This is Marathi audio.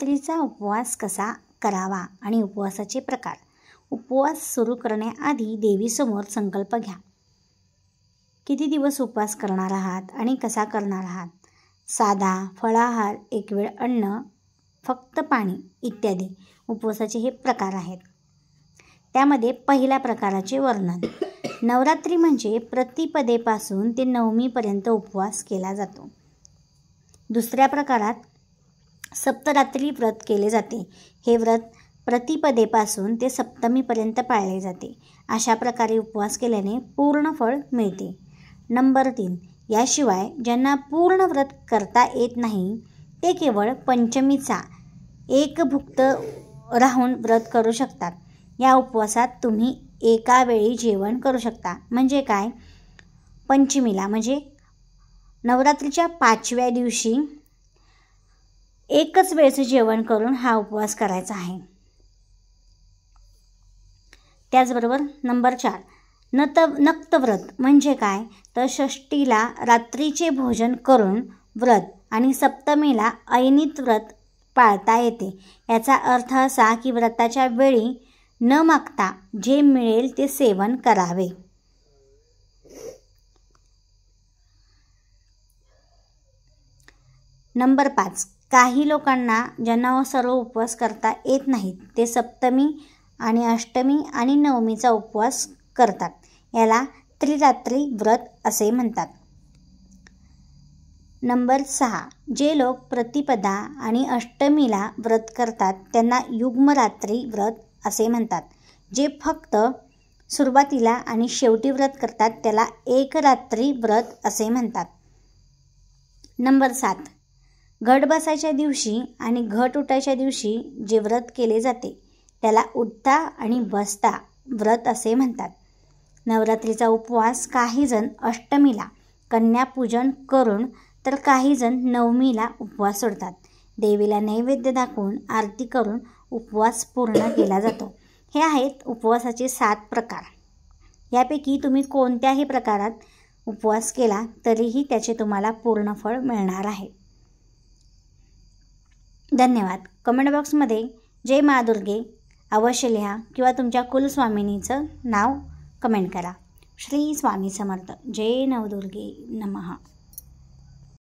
नवरात्रीचा उपवास कसा करावा आणि उपवासाचे प्रकार. उपवास सुरू करण्याआधी देवीसमोर संकल्प घ्या. किती दिवस उपवास करणार आहात आणि कसा करणार आहात. साधा, फळाहार, एक वेळ अन्न, फक्त पाणी इत्यादी उपवासाचे हे प्रकार आहेत. त्यामध्ये पहिल्या प्रकाराचे वर्णन. नवरात्री म्हणजे प्रतिपदेपासून ते नवमीपर्यंत उपवास केला जातो. दुसऱ्या प्रकारात सप्तरात्री व्रत केले जाते. हे व्रत प्रतिपदेपासून ते सप्तमीपर्यंत पाळले जाते. अशा प्रकारे उपवास केल्याने पूर्ण फळ मिळते. नंबर 3. याशिवाय ज्यांना पूर्ण व्रत करता येत नाही ते केवळ पंचमीचा एकभुक्त राहून व्रत करू शकतात. या उपवासात तुम्ही एका वेळी जेवण करू शकता. म्हणजे काय, पंचमीला म्हणजे नवरात्रीच्या 5व्या दिवशी एकच वेळचं जेवण करून हा उपवास करायचा आहे. त्याचबरोबर नंबर 4. नक्तव्रत म्हणजे काय, तर षष्टीला रात्रीचे भोजन करून व्रत आणि सप्तमीला अयनित व्रत पाळता येते. याचा अर्थ असा की व्रताच्या वेळी न मागता जे मिळेल ते सेवन करावे. नंबर 5. काही लोकांना ज्यांना सर्व उपवास करता येत नाहीत ते सप्तमी आणि अष्टमी आणि नवमीचा उपवास करतात. याला त्रिरात्री व्रत असे म्हणतात. नंबर 6. जे लोक प्रतिपदा आणि अष्टमीला व्रत करतात त्यांना युग्मरात्री व्रत असे म्हणतात. जे फक्त सुरुवातीला आणि शेवटी व्रत करतात त्याला एकरात्री व्रत असे म्हणतात. नंबर 7. घट बसायच्या दिवशी आणि घट उठायच्या दिवशी जे व्रत केले जाते त्याला उठता आणि बसता व्रत असे म्हणतात. नवरात्रीचा उपवास काहीजण अष्टमीला कन्यापूजन करून तर काहीजण नवमीला उपवास सोडतात. देवीला नैवेद्य दाखवून आरती करून उपवास पूर्ण केला जातो. हे आहेत उपवासाचे 7 प्रकार. यापैकी तुम्ही कोणत्याही प्रकारात उपवास केला तरीही त्याचे तुम्हाला पूर्ण फळ मिळणार आहे. धन्यवाद. कमेंट बॉक्समध्ये जय महादुर्गे अवश्य लिहा किंवा तुमच्या कुलस्वामिनीचं नाव कमेंट करा. श्री स्वामी समर्थ. जय नवदुर्गे नमः.